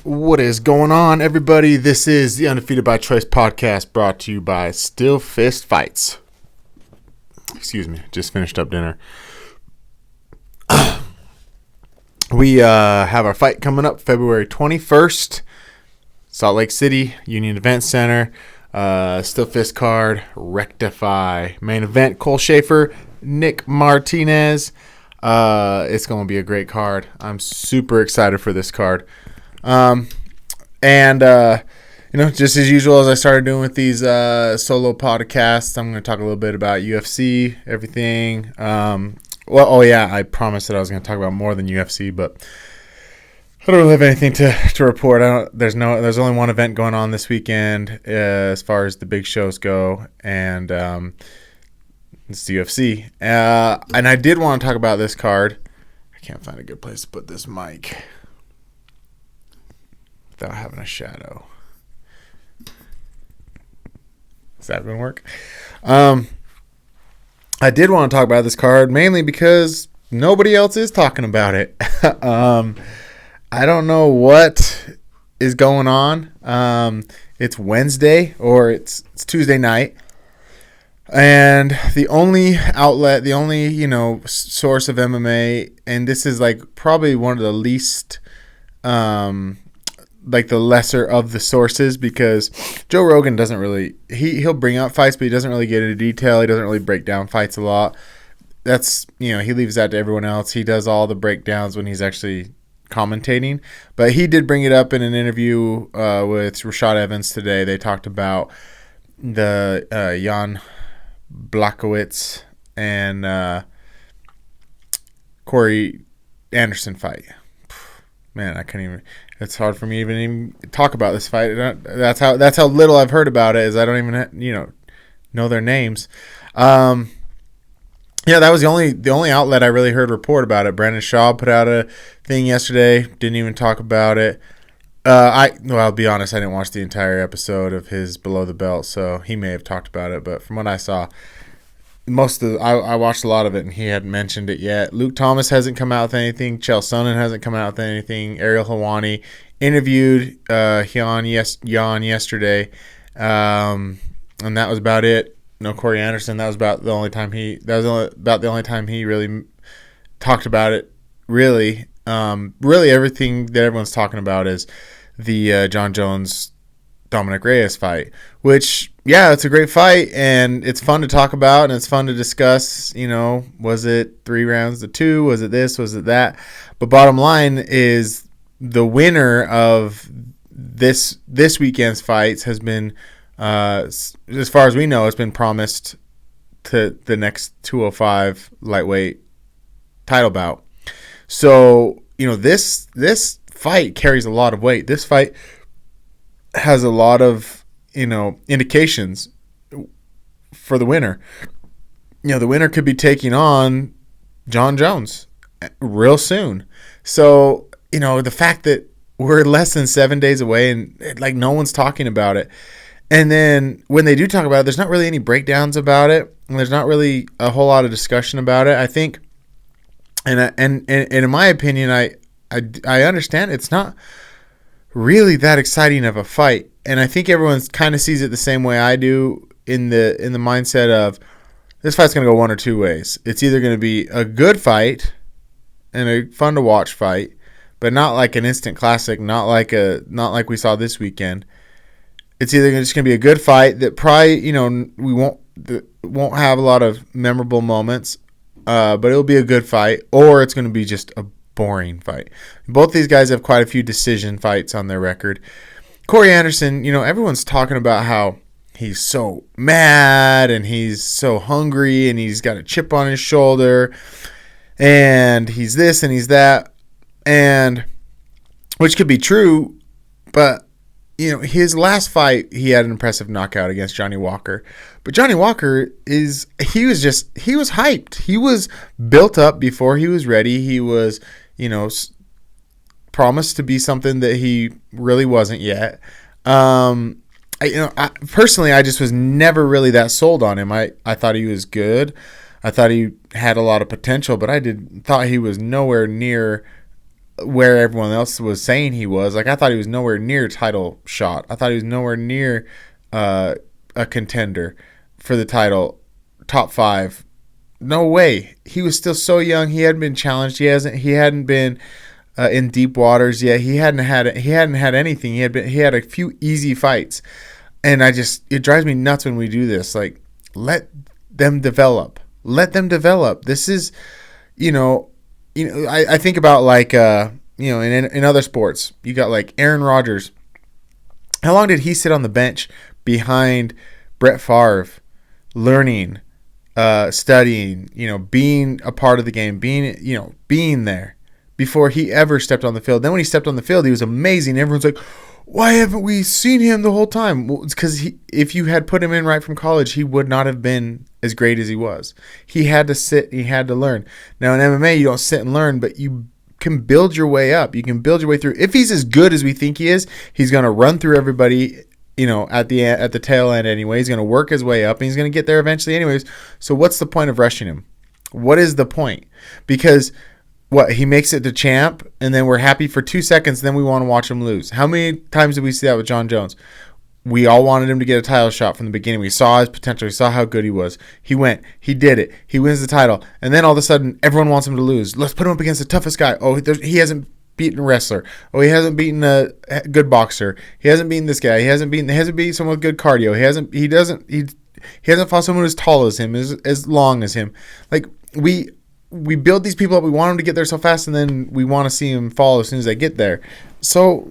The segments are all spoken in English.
What is going on, everybody? This is the Undefeated by Choice podcast brought to you by Steelfist Fights. Excuse me, just finished up dinner. We have our fight coming up February 21st, Salt Lake City, Union Event Center. Steelfist card, Rectify. Main event, Cole Schaefer, Nick Martinez. It's going to be a great card. I'm super excited for this card. Just as usual, as I started doing with these solo podcasts, I'm going to talk a little bit about UFC, everything. I promised that I was going to talk about more than UFC, but I don't really have anything to report. There's only one event going on this weekend as far as the big shows go, and it's the UFC. And I did want to talk about this card. I can't find a good place to put this mic without having a shadow. Is that going to work? I did want to talk about this card mainly because nobody else is talking about it. I don't know what is going on. It's Wednesday or it's Tuesday night. And the only outlet, the only, source of MMA, and this is like probably one of the least the lesser of the sources, because Joe Rogan doesn't really, he'll bring up fights, but he doesn't really get into detail. He doesn't really break down fights a lot. That's, he leaves that to everyone else. He does all the breakdowns when he's actually commentating, but he did bring it up in an interview with Rashad Evans today. They talked about the Jan Blachowicz and Corey Anderson fight. Man, I can't even. It's hard for me to even talk about this fight. That's how little I've heard about it. Is I don't even know their names. That was the only outlet I really heard report about it. Brandon Shaw put out a thing yesterday. Didn't even talk about it. I'll be honest. I didn't watch the entire episode of his Below the Belt, so he may have talked about it. But from what I saw, I watched a lot of it, and he hadn't mentioned it yet. Luke Thomas hasn't come out with anything. Chael Sonnen hasn't come out with anything. Ariel Helwani interviewed Jan yesterday, and that was about it. No Corey Anderson. That was about the only time he really talked about it. Really, everything that everyone's talking about is the John Jones Dominic Reyes fight, which, it's a great fight, and it's fun to talk about, and it's fun to discuss. Was it 3 rounds to 2? Was it this? Was it that? But bottom line is the winner of this weekend's fights has been, as far as we know, has been promised to the next 205 lightweight title bout. So, this fight carries a lot of weight. This fight has a lot of, indications for the winner. The winner could be taking on John Jones real soon. So, the fact that we're less than 7 days away and no one's talking about it. And then when they do talk about it, there's not really any breakdowns about it. And there's not really a whole lot of discussion about it. I think, and in my opinion, I understand it's not really that exciting of a fight, and I think everyone kind of sees it the same way I do, in the mindset of this fight's going to go one or two ways. It's either going to be a good fight and a fun to watch fight, but not like an instant classic, not like we saw this weekend. It's either just going to be a good fight that probably we won't have a lot of memorable moments, but it'll be a good fight, or it's going to be just a boring fight. Both these guys have quite a few decision fights on their record. Corey Anderson, everyone's talking about how he's so mad and he's so hungry and he's got a chip on his shoulder and he's this and he's that, and which could be true, but his last fight he had an impressive knockout against Johnny Walker. But Johnny Walker he was hyped. He was built up before he was ready. He was promised to be something that he really wasn't yet. I personally, I just was never really that sold on him. I thought he was good. I thought he had a lot of potential, but I thought he was nowhere near where everyone else was saying he was. Like, I thought he was nowhere near title shot. I thought he was nowhere near a contender for the title, top 5. No way. He was still so young. He hadn't been challenged. He hadn't been in deep waters yet. He hadn't had anything. He had a few easy fights, and it drives me nuts when we do this. Like, let them develop. Let them develop. This is, I think about like in other sports, you got like Aaron Rodgers. How long did he sit on the bench behind Brett Favre, learning, studying, being a part of the game, being there before he ever stepped on the field? Then when he stepped on the field, he was amazing. Everyone's like, why haven't we seen him the whole time? Well, it's because if you had put him in right from college, he would not have been as great as he was. He had to sit, he had to learn. Now in MMA, you don't sit and learn, but you can build your way up. You can build your way through. If he's as good as we think he is, he's going to run through everybody, at the tail end anyway. He's going to work his way up, and he's going to get there eventually anyways. So what's the point of rushing him? What is the point? Because he makes it to champ, and then we're happy for 2 seconds, then we want to watch him lose. How many times did we see that with John Jones? We all wanted him to get a title shot from the beginning. We saw his potential. We saw how good he was. He went. He did it. He wins the title. And then all of a sudden, everyone wants him to lose. Let's put him up against the toughest guy. Oh, he hasn't beaten a wrestler. Oh, he hasn't beaten a good boxer. He hasn't beaten this guy. He hasn't beaten someone with good cardio. He hasn't fought someone as tall as him, as long as him. Like, we build these people up. We want them to get there so fast, and then we want to see them fall as soon as they get there. So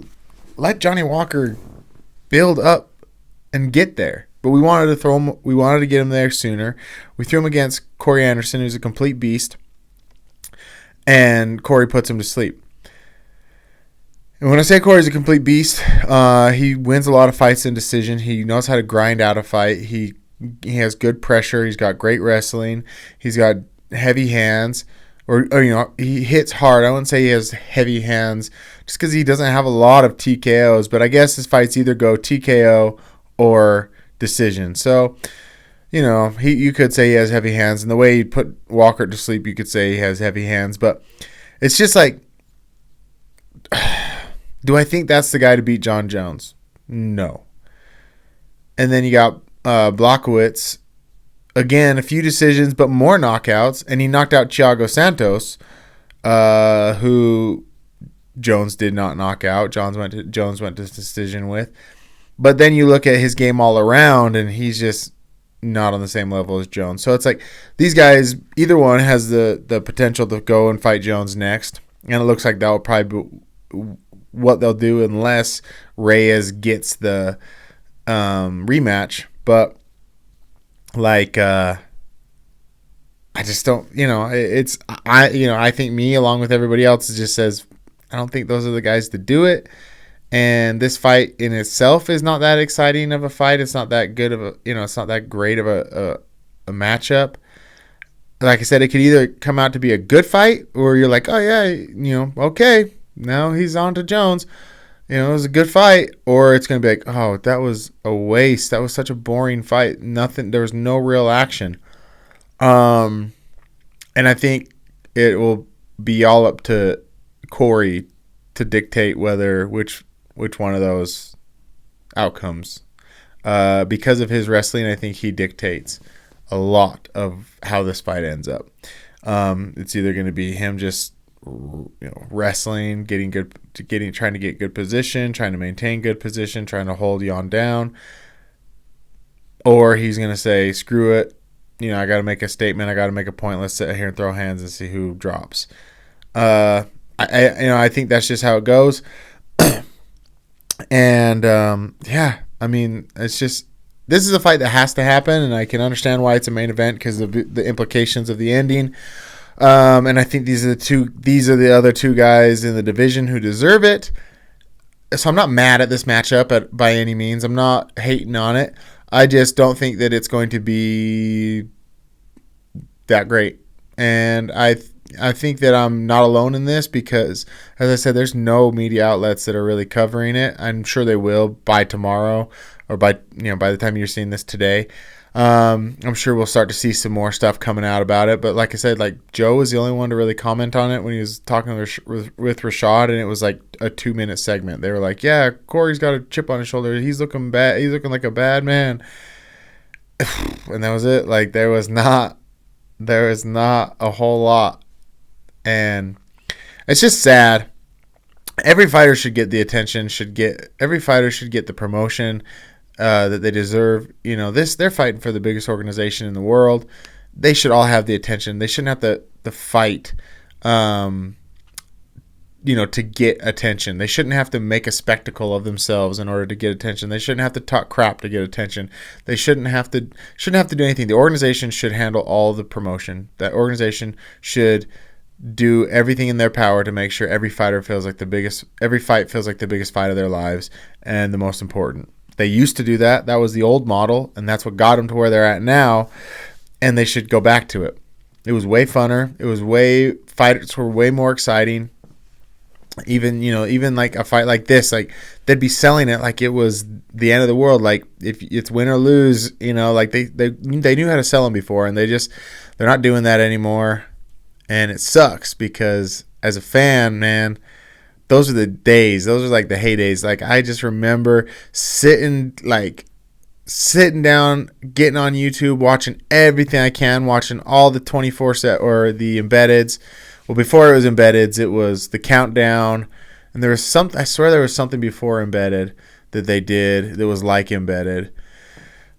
let Johnny Walker build up and get there. But we wanted to get him there sooner. We threw him against Corey Anderson, who's a complete beast, and Corey puts him to sleep. And when I say Corey's a complete beast, he wins a lot of fights in decision. He knows how to grind out a fight. He has good pressure. He's got great wrestling. He's got heavy hands, or he hits hard. I wouldn't say he has heavy hands just because he doesn't have a lot of TKOs, but I guess his fights either go TKO or decision. So, you could say he has heavy hands, and the way he put Walker to sleep, you could say he has heavy hands, but it's just like, do I think that's the guy to beat John Jones? No. And then you got Blachowicz. Again, a few decisions, but more knockouts. And he knocked out Thiago Santos, who Jones did not knock out. Jones went to decision with. But then you look at his game all around, and he's just not on the same level as Jones. So it's like these guys, either one has the potential to go and fight Jones next. And it looks like that will probably be what they'll do unless Reyes gets the rematch. But I just don't, I think me along with everybody else just says, I don't think those are the guys to do it. And this fight in itself is not that exciting of a fight. It's not that good of it's not that great of a matchup. Like I said, it could either come out to be a good fight, or you're like, oh yeah, okay, now he's on to Jones. It was a good fight, or it's going to be like, oh, that was a waste. That was such a boring fight. There was no real action. And I think it will be all up to Corey to dictate which one of those outcomes. Because of his wrestling, I think he dictates a lot of how this fight ends up. It's either going to be him just wrestling, trying to get good position, trying to maintain good position, trying to hold Jan down, or he's going to say, screw it, I got to make a statement, I got to make a point, let's sit here and throw hands and see who drops. I think that's just how it goes. And it's just, this is a fight that has to happen, and I can understand why it's a main event because of the implications of the ending. And I think these are the other two guys in the division who deserve it. So I'm not mad at this matchup by any means. I'm not hating on it. I just don't think that it's going to be that great. And I think that I'm not alone in this because, as I said, there's no media outlets that are really covering it. I'm sure they will by tomorrow or by the time you're seeing this today. I'm sure we'll start to see some more stuff coming out about it. But like I said, like Joe was the only one to really comment on it when he was talking with Rashad, and it was like a 2-minute segment. They were like, "Yeah, Corey's got a chip on his shoulder. He's looking bad. He's looking like a bad man." And that was it. Like there is not a whole lot, and it's just sad. Every fighter should get the attention. Every fighter should get the promotion that they deserve. You know, they're fighting for the biggest organization in the world. They should all have the attention. They shouldn't have to fight, to get attention. They shouldn't have to make a spectacle of themselves in order to get attention. They shouldn't have to talk crap to get attention. They shouldn't have to do anything. The organization should handle all the promotion. That organization should do everything in their power to make sure every fight feels like the biggest fight of their lives and the most important. They used to do that. That was the old model, and that's what got them to where they're at now, and they should go back to it. It was way funner. Fights were way more exciting. Even like a fight like this, like they'd be selling it like it was the end of the world. Like if it's win or lose, like they knew how to sell them before, and they're not doing that anymore. And it sucks because as a fan, man, those are the days. Those are like the heydays. Like I just remember sitting down, getting on YouTube, watching everything I can, watching all the 24/7 or the embeddeds. Well, before it was embeddeds, it was the countdown, and there was something. I swear there was something before embedded that they did that was like embedded.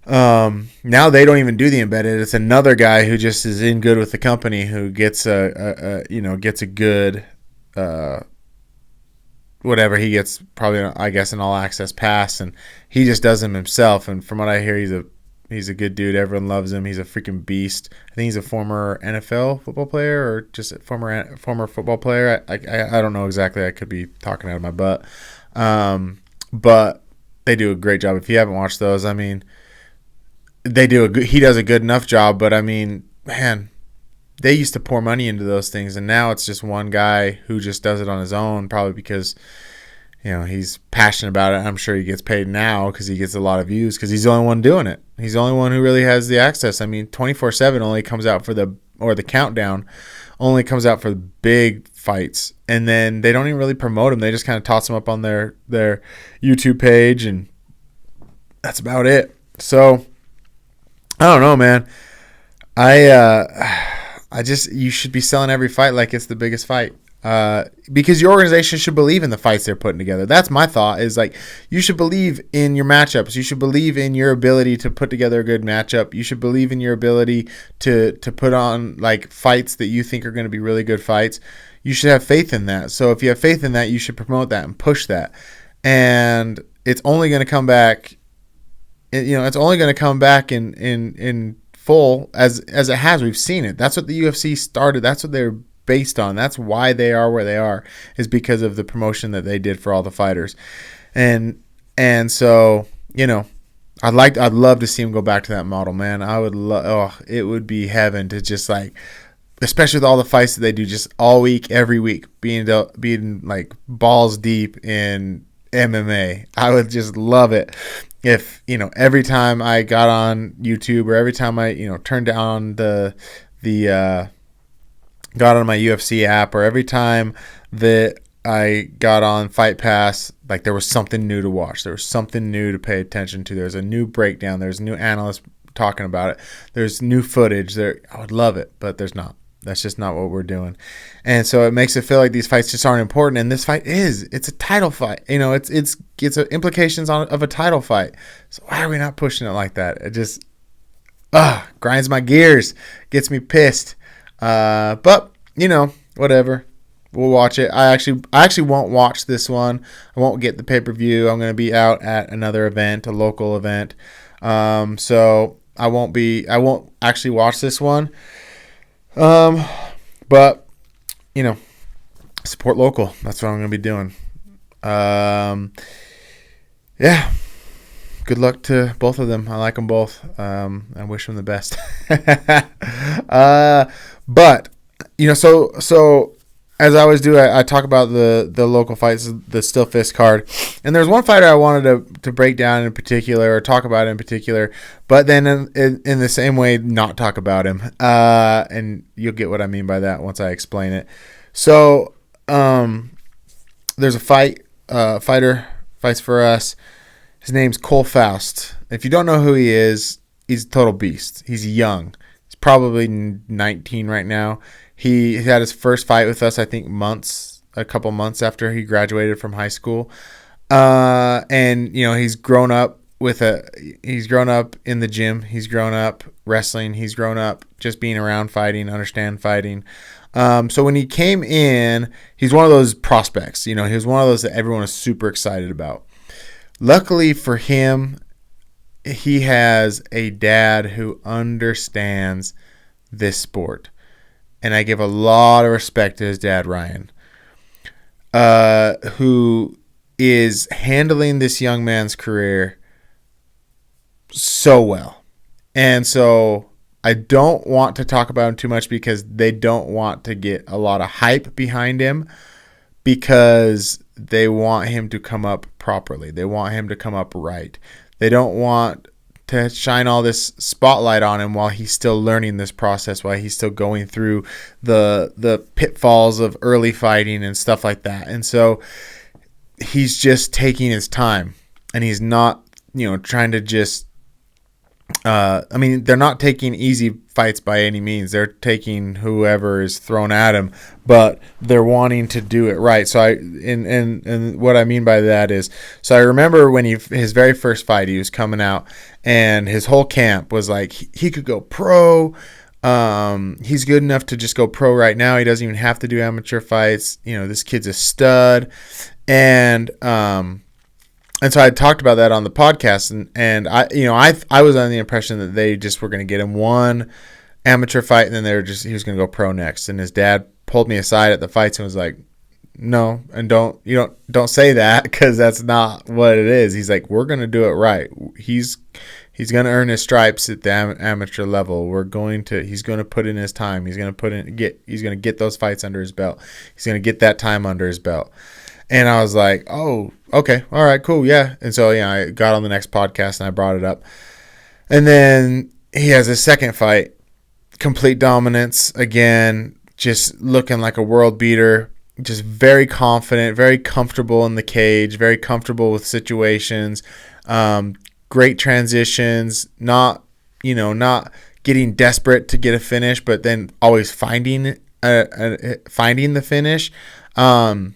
Now they don't even do the embedded. It's another guy who just is in good with the company who gets a good whatever. He gets probably, I guess, an all access pass, and he just does them himself. And from what I hear, he's a good dude. Everyone loves him. He's a freaking beast. I think he's a former NFL football player or just a former football player. I don't know exactly. I could be talking out of my butt. But they do a great job. If you haven't watched those, I mean, he does a good enough job, but I mean, man, they used to pour money into those things, and now it's just one guy who just does it on his own, probably because he's passionate about it. I'm sure he gets paid now because he gets a lot of views because he's the only one doing it. He's the only one who really has the access. I mean, 24/7 only comes out for the countdown only comes out for the big fights, and then they don't even really promote them. They just kind of toss them up on their YouTube page, and that's about it. So I don't know, man. You should be selling every fight like it's the biggest fight. Because your organization should believe in the fights they're putting together. That's my thought, is like you should believe in your matchups. You should believe in your ability to put together a good matchup. You should believe in your ability to put on like fights that you think are going to be really good fights. You should have faith in that. So if you have faith in that, you should promote that and push that. And it's only going to come back. It's only going to come back in full as it has. We've seen it. That's what the UFC started. That's what they're based on. That's why they are where they are, is because of the promotion that they did for all the fighters. And so, I'd love to see them go back to that model, man. I would it would be heaven to just like, especially with all the fights that they do just all week, every week, being like balls deep in MMA. I would just love it if, every time I got on YouTube or every time I, turned on got on my UFC app, or every time that I got on Fight Pass, like there was something new to watch. There was something new to pay attention to. There's a new breakdown. There's a new analyst talking about it. There's new footage there. I would love it, but there's not. That's just not what we're doing. And so it makes it feel like these fights just aren't important. And this fight it's a title fight. It's implications of a title fight. So why are we not pushing it like that? It just grinds my gears, gets me pissed. But whatever. We'll watch it. I actually won't watch this one. I won't get the pay-per-view. I'm going to be out at another event, a local event. So I won't actually watch this one. But support local. That's what I'm going to be doing. Yeah. Good luck to both of them. I like them both. I wish them the best. But so as I always do, I talk about the local fights, the Steelfist card. And there's one fighter I wanted to break down in particular or talk about in particular, but then in the same way, not talk about him. And you'll get what I mean by that once I explain it. So there's a fighter fights for us. His name's Cole Faust. If you don't know who he is, he's a total beast. He's young. He's probably 19 right now. He had his first fight with us, I think, a couple months after he graduated from high school. And he's grown up he's grown up in the gym. He's grown up wrestling. He's grown up just being around fighting, understand fighting. So when he came in, he's one of those prospects. He was one of those that everyone was super excited about. Luckily for him, he has a dad who understands this sport. And I give a lot of respect to his dad, Ryan, who is handling this young man's career so well. And so I don't want to talk about him too much because they don't want to get a lot of hype behind him because they want him to come up properly. They want him to come up right. They don't want to shine all this spotlight on him while he's still learning this process, while he's still going through the pitfalls of early fighting and stuff like that. And so he's just taking his time, and he's not, trying to just they're not taking easy fights by any means. They're taking whoever is thrown at him, but they're wanting to do it right. So and what I mean by that is, so I remember when his very first fight, he was coming out, and his whole camp was like, he could go pro. He's good enough to just go pro right now. He doesn't even have to do amateur fights. This kid's a stud, and so I talked about that on the podcast, and I was under the impression that they just were going to get him one amateur fight, and then he was going to go pro next. And his dad pulled me aside at the fights and was like, "No, and don't say that, because that's not what it is." He's like, "We're going to do it right. He's going to earn his stripes at the amateur level. He's going to put in his time. He's going to get those fights under his belt. He's going to get that time under his belt." And I was like, "Oh, okay, all right, cool, yeah." And so, I got on the next podcast and I brought it up. And then he has his second fight, complete dominance again, just looking like a world beater, just very confident, very comfortable in the cage, very comfortable with situations, great transitions, not getting desperate to get a finish, but then always finding the finish. And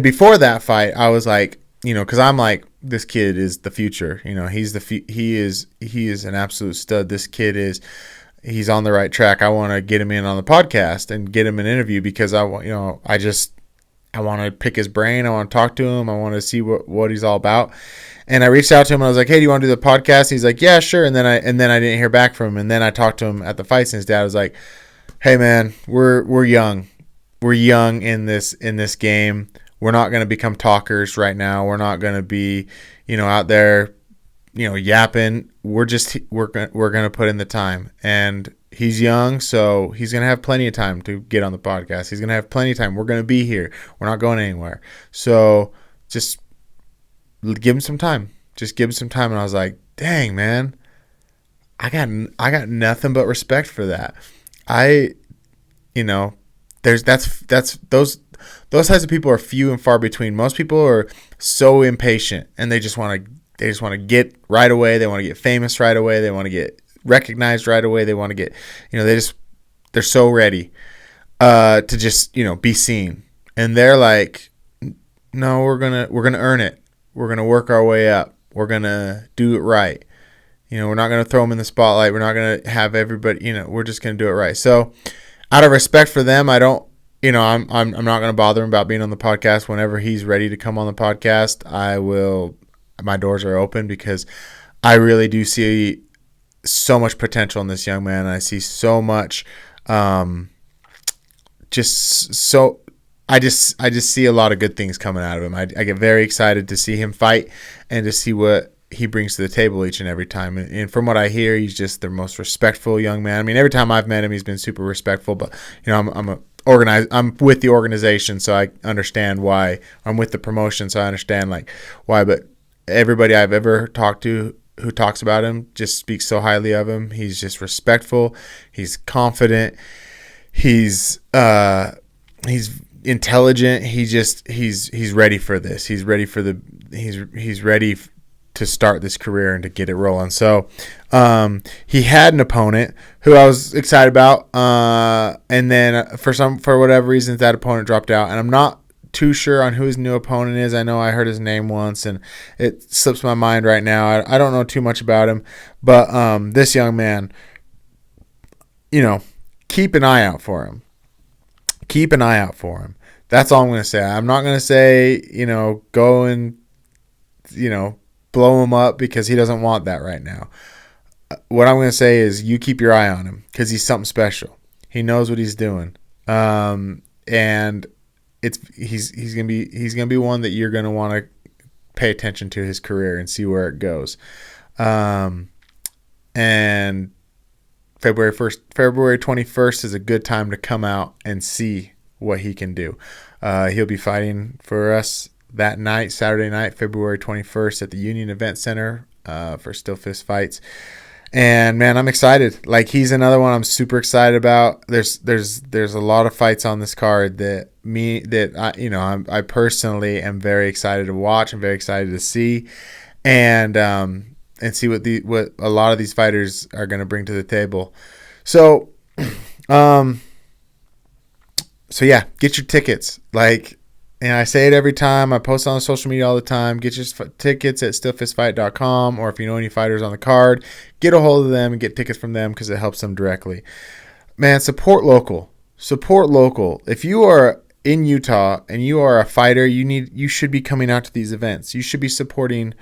before that fight, I was like, because I'm like, this kid is the future. He is an absolute stud. This kid he's on the right track. I want to get him in on the podcast and get him an interview because I want to pick his brain. I want to talk to him. I want to see what he's all about. And I reached out to him and I was like, "Hey, do you want to do the podcast?" He's like, "Yeah, sure." And then I didn't hear back from him. And then I talked to him at the fights, and his dad was like, "Hey, man, we're young. We're young in this game. We're not going to become talkers right now. We're not going to be, out there, yapping. We're going to put in the time." And he's young, so he's going to have plenty of time to get on the podcast. He's going to have plenty of time. We're going to be here. We're not going anywhere. So just give him some time. Just give him some time. And I was like, "Dang, man, I got nothing but respect for that." That's those types of people are few and far between. Most people are so impatient, and they just want to get right away. They want to get famous right away. They want to get recognized right away. They want to get, they're so ready to just, be seen. And they're like, "No, we're gonna earn it. We're going to work our way up. We're going to do it right. We're not going to throw them in the spotlight. We're not going to have everybody, we're just going to do it right." So out of respect for them, I don't, I'm not going to bother him about being on the podcast. Whenever he's ready to come on the podcast, my doors are open, because I really do see so much potential in this young man. I see so much, I just see a lot of good things coming out of him. I get very excited to see him fight and to see what he brings to the table each and every time. And from what I hear, he's just the most respectful young man. I mean, every time I've met him, he's been super respectful. But I'm with the organization, so I understand why. I'm with the promotion, so I understand like why. But everybody I've ever talked to who talks about him just speaks so highly of him. He's just respectful. He's confident. He's intelligent. He's ready for this. He's ready to start this career and to get it rolling. So he had an opponent who I was excited about, and then for whatever reason that opponent dropped out, and I'm not too sure on who his new opponent is. I know I heard his name once and it slips my mind right now. I don't know too much about him, but this young man, keep an eye out for him. Keep an eye out for him. That's all I'm going to say. I'm not going to say, go and, blow him up, because he doesn't want that right now. What I'm going to say is you keep your eye on him, because he's something special. He knows what he's doing. And he's gonna be one that you're gonna want to pay attention to his career and see where it goes. And February 21st is a good time to come out and see what he can do. He'll be fighting for us that night, Saturday night, February 21st at the Union Event Center for Steelfist fights. And man, I'm excited. Like, he's another one I'm super excited about. There's a lot of fights on this card that I personally am very excited to watch. I'm very excited to see, and see what a lot of these fighters are going to bring to the table. So, yeah, get your tickets. Like, and I say it every time. I post on social media all the time. Get your tickets at steelfistfight.com, or if you know any fighters on the card, get a hold of them and get tickets from them, because it helps them directly. Man, support local. Support local. If you are in Utah and you are a fighter, you should be coming out to these events. You should be supporting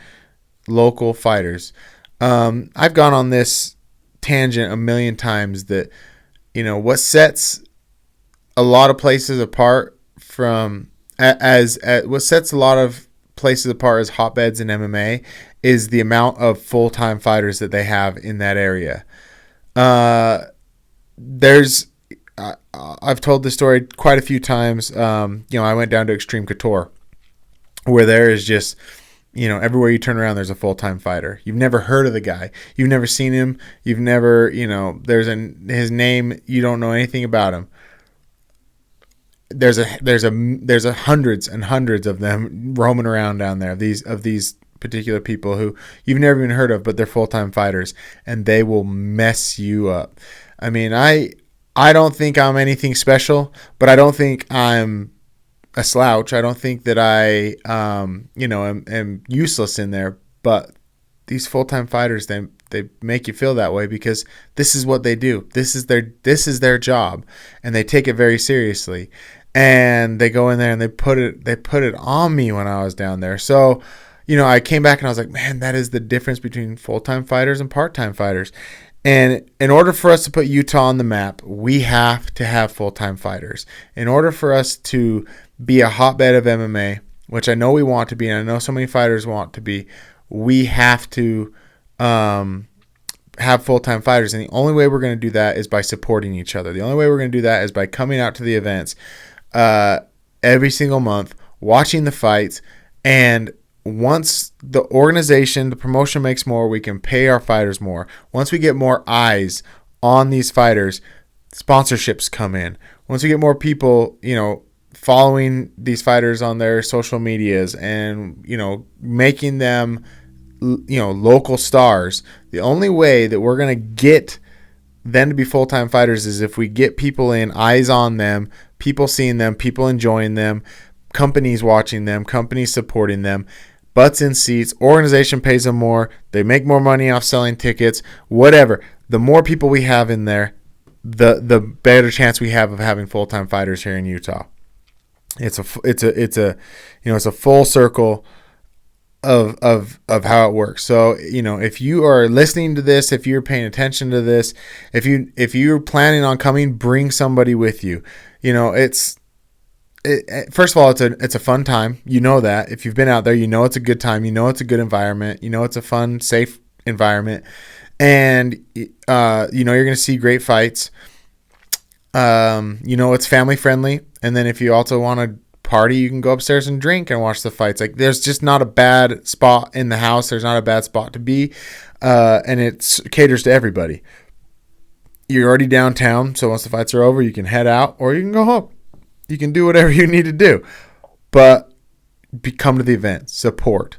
local fighters. I've gone on this tangent a million times that, what sets a lot of places apart what sets a lot of places apart as hotbeds in MMA is the amount of full-time fighters that they have in that area. I've told this story quite a few times. I went down to Extreme Couture, where there is just, everywhere you turn around, there's a full-time fighter. You've never heard of the guy. You've never seen him. You've never, his name, you don't know anything about him. There's hundreds and hundreds of them roaming around down there. These particular people who you've never even heard of, but they're full-time fighters, and they will mess you up. I mean, I don't think I'm anything special, but I don't think I'm a slouch. I don't think that I am useless in there. But these full-time fighters, they make you feel that way, because this is what they do. This is their job, and they take it very seriously. And they go in there and they put it on me when I was down there. So, I came back and I was like, man, that is the difference between full-time fighters and part-time fighters. And in order for us to put Utah on the map, we have to have full-time fighters. In order for us to be a hotbed of MMA, which I know we want to be, and I know so many fighters want to be, we have to have full-time fighters. And the only way we're going to do that is by supporting each other. The only way we're going to do that is by coming out to the events every single month, watching the fights, and once the promotion makes more, we can pay our fighters more. Once we get more eyes on these fighters, sponsorships come in. Once we get more people, following these fighters on their social medias and, making them, local stars, the only way that we're going to get them to be full-time fighters is if we get people in, eyes on them, people seeing them, people enjoying them, companies watching them, companies supporting them, butts in seats, organization pays them more, they make more money off selling tickets, whatever. The more people we have in there, the better chance we have of having full-time fighters here in Utah. It's a full circle of how it works. So, if you are listening to this, if you're paying attention to this, if you're planning on coming, bring somebody with you. first of all, it's a fun time. You know that. If you've been out there, you know it's a good time. You know it's a good environment. You know it's a fun, safe environment. And, you know you're going to see great fights. You know it's family friendly. And then if you also want to party, you can go upstairs and drink and watch the fights. Like, there's just not a bad spot in the house. There's not a bad spot to be. And it caters to everybody. You're already downtown, so once the fights are over, you can head out or you can go home. You can do whatever you need to do. But come to the event. Support.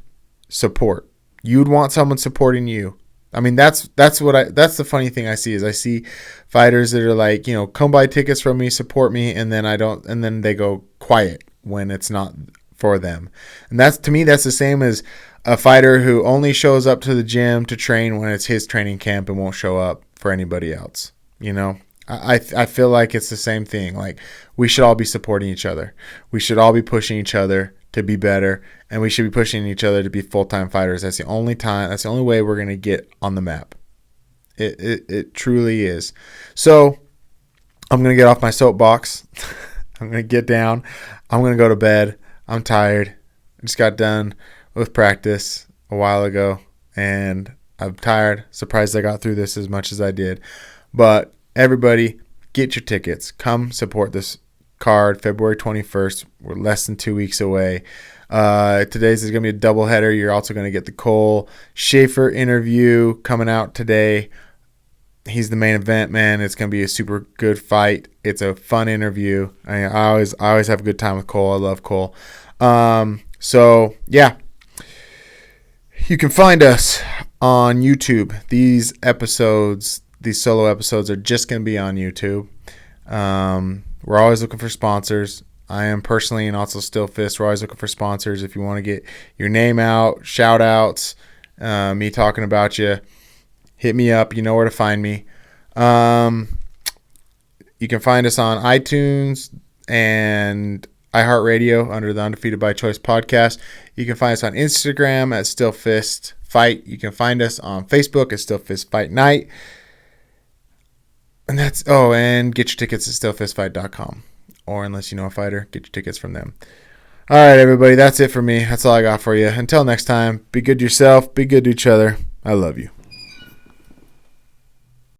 You'd want someone supporting you. I mean, that's the funny thing I see is I see fighters that are like, you know, come buy tickets from me, support me, and then they go quiet when it's not for them. And that's, to me, that's the same as a fighter who only shows up to the gym to train when it's his training camp and won't show up for anybody else. You know, I feel like it's the same thing. Like, we should all be supporting each other. We should all be pushing each other to be better, and we should be pushing each other to be full-time fighters. That's the only way we're going to get on the map. It truly is. So I'm going to get off my soapbox. I'm going to get down. I'm going to go to bed. I'm tired. I just got done with practice a while ago, and I'm tired. Surprised I got through this as much as I did. But everybody, get your tickets. Come support this card, February 21st. We're less than 2 weeks away. Today's is going to be a doubleheader. You're also going to get the Cole Schaefer interview coming out today. He's the main event, man. It's going to be a super good fight. It's a fun interview. I always have a good time with Cole. I love Cole. So yeah, you can find us on YouTube. These solo episodes are just going to be on YouTube. We're always looking for sponsors. I am personally, and also Steelfist, we're always looking for sponsors. If you want to get your name out, shout outs, me talking about you, hit me up. You know where to find me. You can find us on iTunes and iHeartRadio under the Undefeated by Choice podcast. You can find us on Instagram at Steelfist Fight. You can find us on Facebook at Steelfist Fight Night. And and get your tickets at steelfistfight.com. Or unless you know a fighter, get your tickets from them. All right, everybody, that's it for me. That's all I got for you. Until next time, be good to yourself, be good to each other. I love you.